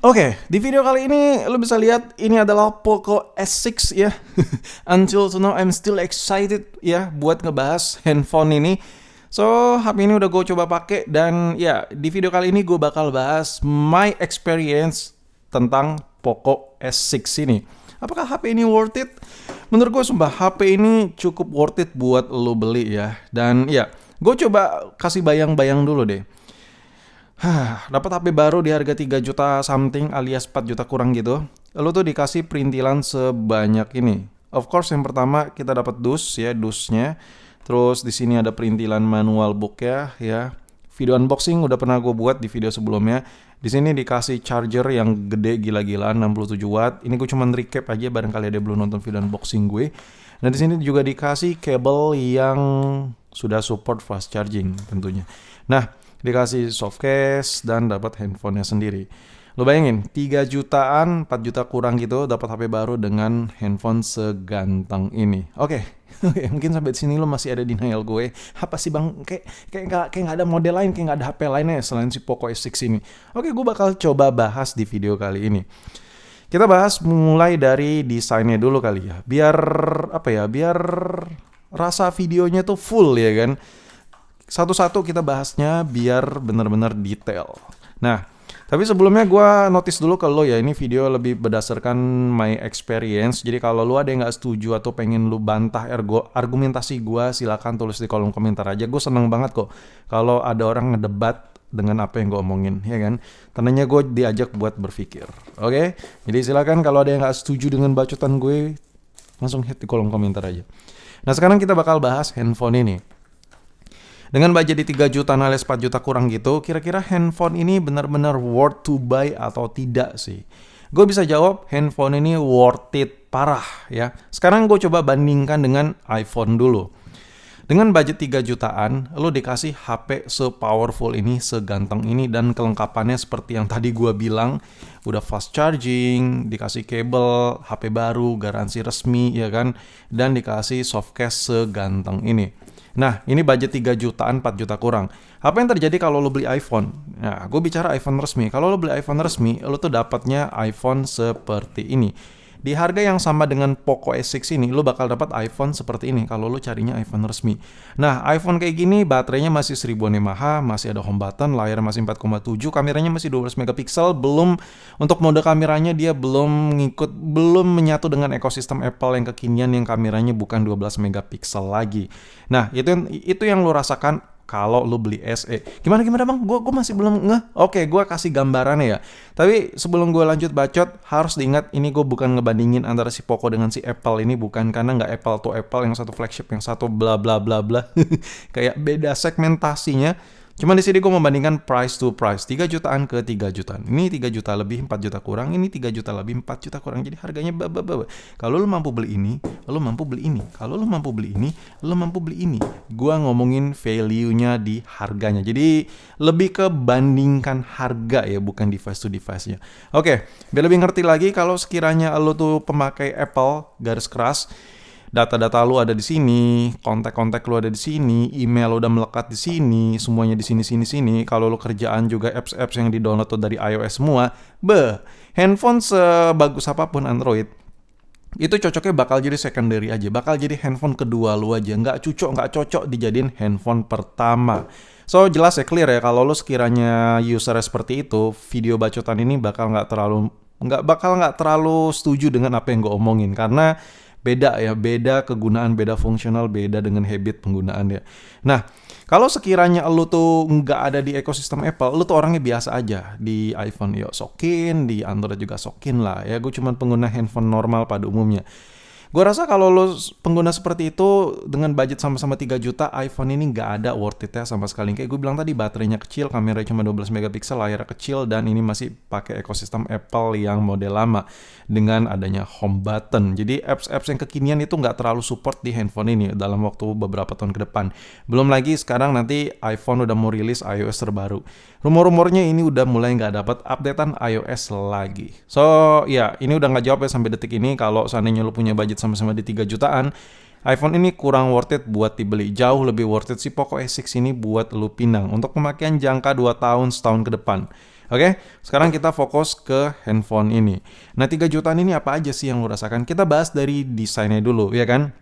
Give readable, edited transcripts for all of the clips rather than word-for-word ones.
Oke, di video kali ini lo bisa lihat ini adalah Poco S6 ya. Until now I'm still excited ya buat ngebahas handphone ini. So, HP ini udah gue coba pakai dan ya di video kali ini gue bakal bahas my experience tentang Poco S6 ini. Apakah HP ini worth it? Menurut gue sumpah HP ini cukup worth it buat lo beli ya. Dan ya, gue coba kasih bayang-bayang dulu deh. Dapat HP baru di harga 3 juta something alias 4 juta kurang gitu. Lalu tuh dikasih perintilan sebanyak ini. Of course yang pertama kita dapat dusnya. Terus di sini ada perintilan manual book ya. Video unboxing udah pernah gue buat di video sebelumnya. Di sini dikasih charger yang gede gila-gilaan 67 watt. Ini gue cuman recap aja barangkali ada belum nonton video unboxing gue. Dan di sini juga dikasih kabel yang sudah support fast charging tentunya. Nah, dikasih soft case dan dapat handphonenya sendiri. Lo bayangin 3 jutaan 4 juta kurang gitu dapat HP baru dengan handphone seganteng ini. Oke, mungkin sampai sini lo masih ada denial gue. Apa sih bang? Kayak nggak ada model lain, kayak nggak ada HP lainnya selain si Poco S6 ini. Oke, gue bakal coba bahas di video kali ini. Kita bahas mulai dari desainnya dulu kali ya. Biar rasa videonya tuh full ya kan. Satu-satu kita bahasnya biar benar-benar detail. Nah, tapi sebelumnya gue notice dulu ke lo ya, ini video lebih berdasarkan my experience. Jadi kalau lo ada yang gak setuju atau pengen lo bantah argumentasi gue, silakan tulis di kolom komentar aja. Gue seneng banget kok kalau ada orang ngedebat dengan apa yang gue omongin, ya kan? Tandanya gue diajak buat berpikir, oke? Jadi silakan kalau ada yang gak setuju dengan bacotan gue, langsung hit di kolom komentar aja. Nah sekarang kita bakal bahas handphone ini. Dengan budget di 3 juta alias 4 juta kurang gitu, kira-kira handphone ini benar-benar worth to buy atau tidak sih? Gue bisa jawab handphone ini worth it parah ya. Sekarang gue coba bandingkan dengan iPhone dulu. Dengan budget 3 jutaan, lo dikasih HP se-powerful ini, seganteng ini, dan kelengkapannya seperti yang tadi gue bilang. Udah fast charging, dikasih kabel, HP baru, garansi resmi ya kan, dan dikasih soft case seganteng ini. Nah, ini budget 3 jutaan, 4 juta kurang. Apa yang terjadi kalau lo beli iPhone? Nah, gue bicara iPhone resmi. Kalau lo beli iPhone resmi, lo tuh dapatnya iPhone seperti ini. Di harga yang sama dengan Poco S6 ini, lo bakal dapat iPhone seperti ini kalau lo carinya iPhone resmi. Nah, iPhone kayak gini, baterainya masih 1000 mAh, masih ada home button, layar masih 4,7, kameranya masih 12 megapiksel, belum untuk mode kameranya dia belum menyatu dengan ekosistem Apple yang kekinian yang kameranya bukan 12 megapiksel lagi. Nah, itu yang lo rasakan kalau lo beli SE. Gimana bang? Gue masih belum ngeh. Oke, gue kasih gambarannya ya. Tapi sebelum gue lanjut bacot, harus diingat ini gue bukan ngebandingin antara si Poco dengan si Apple ini, bukan, karena nggak Apple to Apple, yang satu flagship, yang satu bla bla bla bla. Kayak beda segmentasinya. Cuman di sini gue membandingkan price to price, 3 jutaan ke 3 jutaan. Ini 3 juta lebih 4 juta kurang, ini 3 juta lebih 4 juta kurang. Jadi harganya Kalau lo mampu beli ini, lo mampu beli ini. Kalau lo mampu beli ini, lo mampu beli ini. Gue ngomongin value-nya di harganya. Jadi lebih ke bandingkan harga ya, bukan device to device-nya. Oke, biar lebih ngerti lagi, kalau sekiranya lo tuh pemakai Apple garis keras, data-data lu ada di sini, kontak-kontak lu ada di sini, email lu udah melekat di sini, semuanya di sini. Kalau lu kerjaan juga apps-apps yang di-download tuh dari iOS semua, handphone sebagus apapun Android, itu cocoknya bakal jadi secondary aja, bakal jadi handphone kedua lu aja, nggak cocok dijadiin handphone pertama. So jelas ya, clear ya, kalau lu sekiranya usernya seperti itu, video bacotan ini bakal nggak terlalu setuju dengan apa yang gue omongin, karena beda kegunaan, beda fungsional, beda dengan habit penggunaan ya. Nah, kalau sekiranya lu tuh nggak ada di ekosistem Apple, lu tuh orangnya biasa aja di iPhone, sokin, di Android juga sokin lah ya. Gue cuma pengguna handphone normal pada umumnya. Gue rasa kalau lo pengguna seperti itu dengan budget sama-sama 3 juta, iPhone ini nggak ada worth it ya sama sekali. Kayak gue bilang tadi, baterainya kecil, kameranya cuma 12 megapiksel, layar kecil, dan ini masih pakai ekosistem Apple yang model lama dengan adanya home button. Jadi apps-apps yang kekinian itu nggak terlalu support di handphone ini dalam waktu beberapa tahun ke depan. Belum lagi sekarang nanti iPhone udah mau rilis iOS terbaru. Rumor-rumornya ini udah mulai nggak dapat updatean iOS lagi. So ya, ini udah nggak jawab ya sampai detik ini. Kalau seandainya lo punya budget sama-sama di 3 jutaan, iPhone ini kurang worth it buat dibeli. Jauh lebih worth it si Poco S6 ini buat lu pinang untuk pemakaian jangka 2 tahun, setahun ke depan. Oke, sekarang kita fokus ke handphone ini. Nah, 3 jutaan ini apa aja sih yang lo rasakan? Kita bahas dari desainnya dulu, ya kan?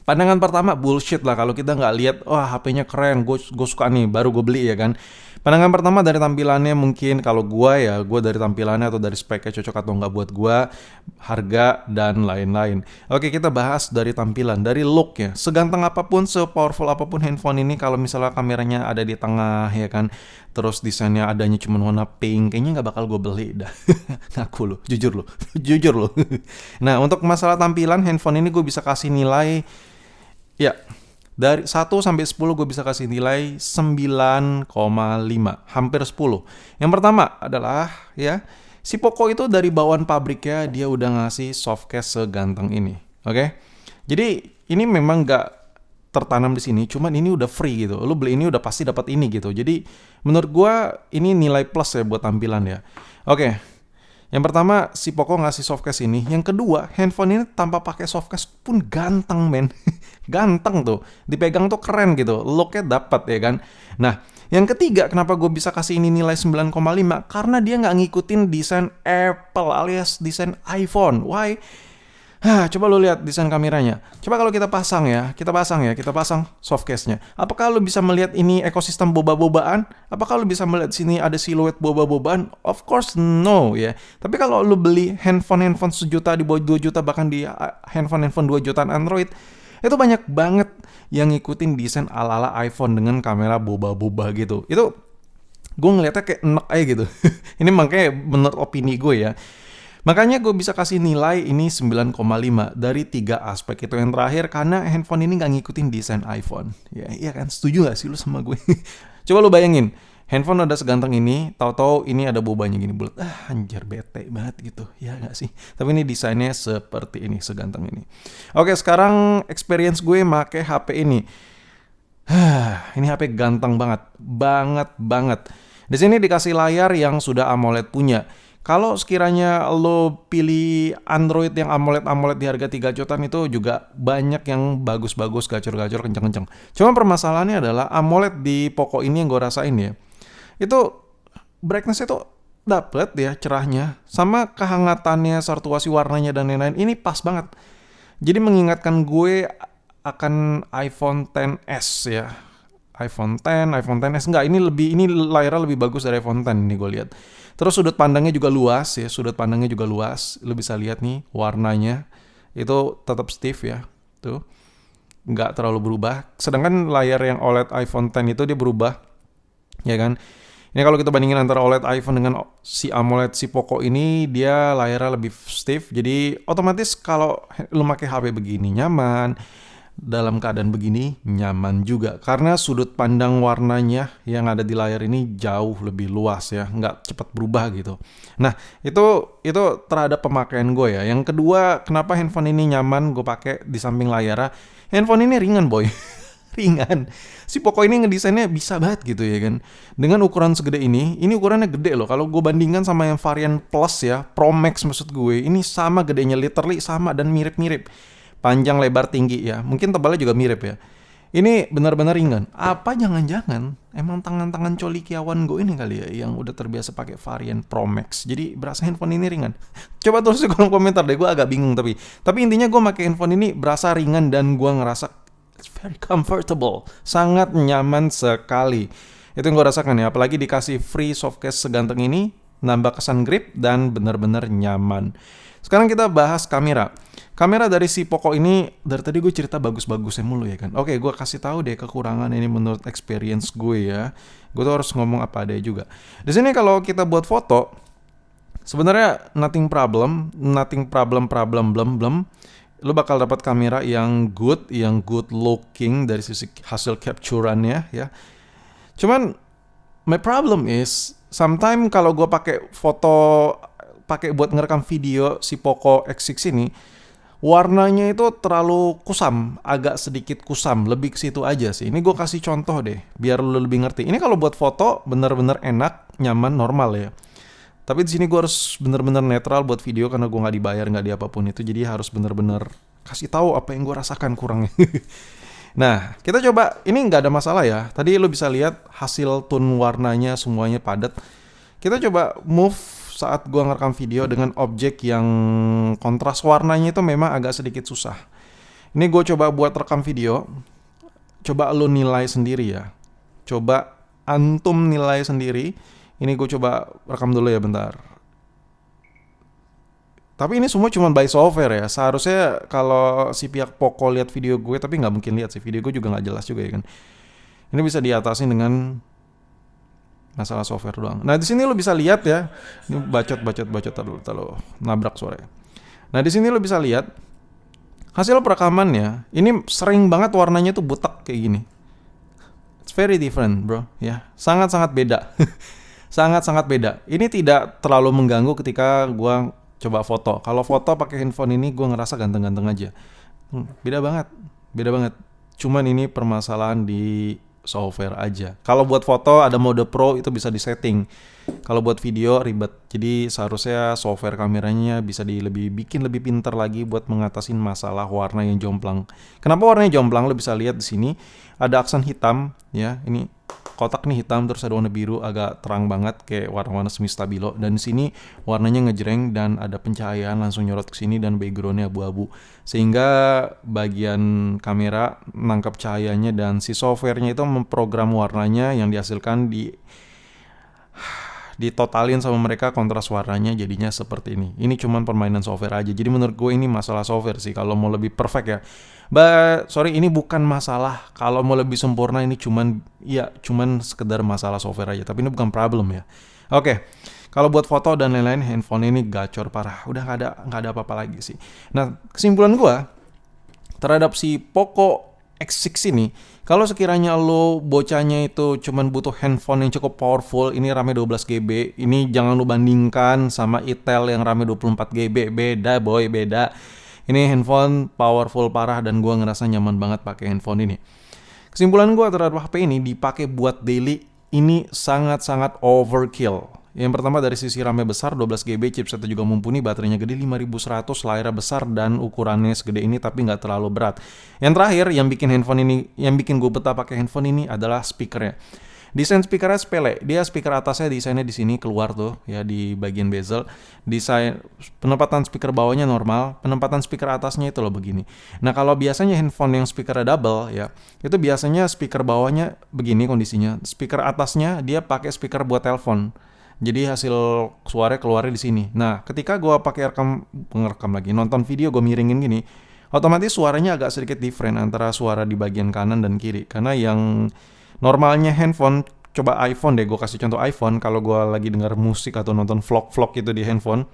Pandangan pertama bullshit lah kalau kita nggak lihat, wah HP-nya keren, gue suka nih, baru gue beli ya kan. Pandangan pertama dari tampilannya mungkin kalau gue dari tampilannya atau dari speknya cocok atau nggak buat gue, harga dan lain-lain. Oke, kita bahas dari tampilan, dari looknya. Seganteng apapun, sepowerful apapun handphone ini, kalau misalnya kameranya ada di tengah ya kan, terus desainnya adanya cuma warna pink, kayaknya nggak bakal gue beli dah. Ngaku lo, jujur lo, jujur lo. Nah, untuk masalah tampilan handphone ini gue bisa kasih nilai, ya, dari 1 sampai 10 gue bisa kasih nilai 9,5, hampir 10. Yang pertama adalah ya, si Poco itu dari bawaan pabriknya dia udah ngasih softcase seganteng ini. Oke? Jadi ini memang gak tertanam di sini, cuman ini udah free gitu. Lu beli ini udah pasti dapat ini gitu. Jadi menurut gue ini nilai plus ya buat tampilan ya. Oke. Yang pertama, si Poco ngasih softcase ini. Yang kedua, handphone ini tanpa pakai softcase pun ganteng, men. Ganteng tuh. Dipegang tuh keren gitu. Looknya dapat ya kan. Nah, yang ketiga, kenapa gue bisa kasih ini nilai 9,5? Karena dia nggak ngikutin desain Apple alias desain iPhone. Why? Coba lu lihat desain kameranya. Coba kalau kita pasang softcase-nya. Apakah lu bisa melihat ini ekosistem boba-bobaan? Apakah lu bisa melihat sini ada siluet boba-bobaan? Of course no ya. Tapi kalau lu beli handphone sejuta, di bawah 2 juta, bahkan di handphone 2 jutaan Android, itu banyak banget yang ngikutin desain ala-ala iPhone dengan kamera boba-boba gitu. Itu gue ngeliatnya kayak enak aja gitu. Ini makanya menurut opini gue ya. Makanya gue bisa kasih nilai ini 9,5 dari 3 aspek itu. Yang terakhir, karena handphone ini nggak ngikutin desain iPhone. Ya, iya kan? Setuju gak sih lu sama gue? Coba lu bayangin, handphone udah seganteng ini, tahu-tahu ini ada bobanya gini bulat. Anjir, bete banget gitu. Ya gak sih? Tapi ini desainnya seperti ini, seganteng ini. Oke, sekarang experience gue make HP ini. Ini HP ganteng banget. Banget. Di sini dikasih layar yang sudah AMOLED punya. Kalau sekiranya lo pilih Android yang AMOLED di harga 3 jutaan itu juga banyak yang bagus-bagus, gacor-gacor, kenceng-kenceng. Cuma permasalahannya adalah AMOLED di Poco ini yang gue rasain ya, itu brightness itu dapet ya cerahnya, sama kehangatannya, satuasi warnanya dan lain-lain, ini pas banget. Jadi mengingatkan gue akan iPhone XS ya. iPhone XS enggak, ini layarnya lebih bagus dari iPhone X ini gue lihat. Terus sudut pandangnya juga luas, lu bisa lihat nih warnanya itu tetap stiff ya, tuh nggak terlalu berubah. Sedangkan layar yang OLED iPhone X itu dia berubah, ya kan? Ini kalau kita bandingin antara OLED iPhone dengan si AMOLED si Poco ini, dia layarnya lebih stiff. Jadi otomatis kalau lu pakai HP begini nyaman, dalam keadaan begini nyaman juga, karena sudut pandang warnanya yang ada di layar ini jauh lebih luas ya, nggak cepat berubah gitu. Nah, itu terhadap pemakaian gue ya. Yang kedua, kenapa handphone ini nyaman gue pakai di samping layarnya, handphone ini ringan boy. Ringan. Si Poco ini ngedesainnya bisa banget gitu ya kan. Dengan ukuran segede ini ukurannya gede loh. Kalau gue bandingkan sama yang varian Plus ya, Pro Max maksud gue, ini sama gedenya, literally sama dan mirip-mirip. Panjang, lebar, tinggi ya. Mungkin tebalnya juga mirip ya. Ini benar-benar ringan. Apa jangan-jangan emang tangan-tangan colikiawan gue ini kali ya yang udah terbiasa pakai varian Pro Max. Jadi berasa handphone ini ringan. Coba tulis di kolom komentar deh, gue agak bingung tapi intinya gue pakai handphone ini berasa ringan dan gue ngerasa it's very comfortable. Sangat nyaman sekali. Itu yang gue rasakan ya. Apalagi dikasih free softcase seganteng ini, nambah kesan grip dan benar-benar nyaman. Sekarang kita bahas kamera. Kamera dari si Poco ini, dari tadi gue cerita bagus-bagusnya mulu ya kan. Oke, gue kasih tahu deh kekurangan ini menurut experience gue ya. Gue tuh harus ngomong apa adanya juga. Di sini kalau kita buat foto, sebenarnya nothing problem. Lu bakal dapat kamera yang good looking dari sisi hasil capturannya ya. Cuman my problem is sometimes kalau gue pakai buat ngerekam video si Poco X6 ini, warnanya itu terlalu kusam, agak sedikit kusam, lebih ke situ aja sih. Ini gue kasih contoh deh, biar lu lebih ngerti. Ini kalau buat foto bener-bener enak, nyaman, normal ya. Tapi di sini gue harus bener-bener netral buat video karena gue nggak dibayar, nggak di apapun itu. Jadi harus bener-bener kasih tahu apa yang gue rasakan kurangnya. Nah, kita coba. Ini nggak ada masalah ya. Tadi lu bisa lihat hasil tone warnanya semuanya padat. Kita coba move saat gua ngerekam video dengan objek yang kontras warnanya itu memang agak sedikit susah. Ini gue coba buat rekam video. Coba lo nilai sendiri ya. Coba antum nilai sendiri. Ini gue coba rekam dulu ya bentar. Tapi ini semua cuma by software ya. Seharusnya kalau si pihak Poco lihat video gue, tapi nggak mungkin lihat sih, video gue juga nggak jelas juga ya kan. Ini bisa diatasi dengan masalah software doang. Nah di sini lo bisa lihat ya. Ini bacot terlalu nabrak suara. Nah di sini lo bisa lihat hasil perekamannya. Ini sering banget warnanya tuh butek kayak gini. It's very different bro ya. Sangat-sangat beda. Sangat-sangat beda. Ini tidak terlalu mengganggu ketika gua coba foto. Kalau foto pakai handphone ini gua ngerasa ganteng-ganteng aja. Beda banget. Beda banget. Cuman ini permasalahan di software aja. Kalau buat foto ada mode pro itu bisa disetting. Kalau buat video ribet. Jadi seharusnya software kameranya bisa bikin lebih pintar lagi buat mengatasi masalah warna yang jomplang. Kenapa warnanya jomplang? Lo bisa lihat di sini ada aksen hitam ya. Ini kotak nih hitam, terus ada warna biru agak terang banget kayak warna-warna semi stabilo, dan di sini warnanya ngejreng dan ada pencahayaan langsung nyorot ke sini dan backgroundnya abu-abu sehingga bagian kamera nangkap cahayanya dan si softwarenya itu memprogram warnanya yang dihasilkan ditotalin sama mereka kontras warnanya jadinya seperti ini. Ini cuman permainan software aja. Jadi menurut gue ini masalah software sih. Kalau mau lebih perfect ya. Sorry, ini bukan masalah. Kalau mau lebih sempurna ini cuman sekedar masalah software aja. Tapi ini bukan problem ya. Oke. Kalau buat foto dan lain-lain, handphone ini gacor parah. Udah nggak ada apa-apa lagi sih. Nah, kesimpulan gue terhadap si Poco X6 ini, kalau sekiranya lo bocahnya itu cuman butuh handphone yang cukup powerful, ini RAM-nya 12 GB, ini jangan lo bandingkan sama Itel yang RAM-nya 24 GB, beda boy, beda. Ini handphone powerful parah dan gua ngerasa nyaman banget pakai handphone ini. Kesimpulan gua terhadap HP ini dipakai buat daily ini sangat-sangat overkill. Yang pertama dari sisi RAM-nya besar 12 GB, chipsetnya juga mumpuni, baterainya gede 5100, layarnya besar dan ukurannya segede ini tapi nggak terlalu berat. Yang terakhir yang bikin gue betah pakai handphone ini adalah speakernya. Desain speakernya sepele, dia speaker atasnya desainnya di sini keluar tuh ya di bagian bezel. Desain penempatan speaker bawahnya normal, penempatan speaker atasnya itu loh begini. Nah kalau biasanya handphone yang speakernya double ya, itu biasanya speaker bawahnya begini kondisinya, speaker atasnya dia pakai speaker buat telepon. Jadi hasil suaranya keluarnya di sini. Nah, ketika gue pakai nonton video gue miringin gini, otomatis suaranya agak sedikit different antara suara di bagian kanan dan kiri. Karena yang normalnya handphone, coba iPhone deh, gue kasih contoh iPhone. Kalau gue lagi dengar musik atau nonton vlog gitu di handphone,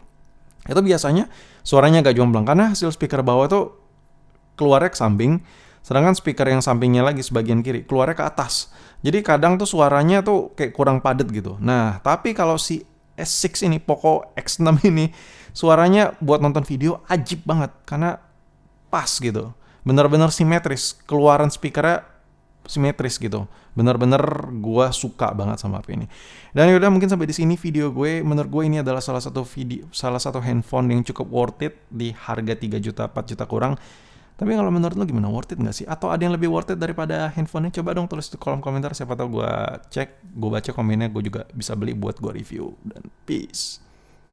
itu biasanya suaranya agak jomplang karena hasil speaker bawah itu keluarnya ke samping. Sedangkan speaker yang sampingnya lagi sebagian kiri keluarnya ke atas. Jadi kadang tuh suaranya tuh kayak kurang padat gitu. Nah, tapi kalau si S6 ini, Poco X6 ini, suaranya buat nonton video ajib banget. Karena pas gitu. Bener-bener simetris. Keluaran speakernya simetris gitu. Bener-bener gue suka banget sama HP ini. Dan yaudah mungkin sampai di sini video gue. Menurut gue ini adalah salah satu handphone yang cukup worth it di harga 3 juta, 4 juta kurang. Tapi kalau menurut lo gimana? Worth it nggak sih? Atau ada yang lebih worth it daripada handphonenya? Coba dong tulis di kolom komentar. Siapa tahu gue cek, gue baca komennya, gue juga bisa beli buat gue review. Dan peace.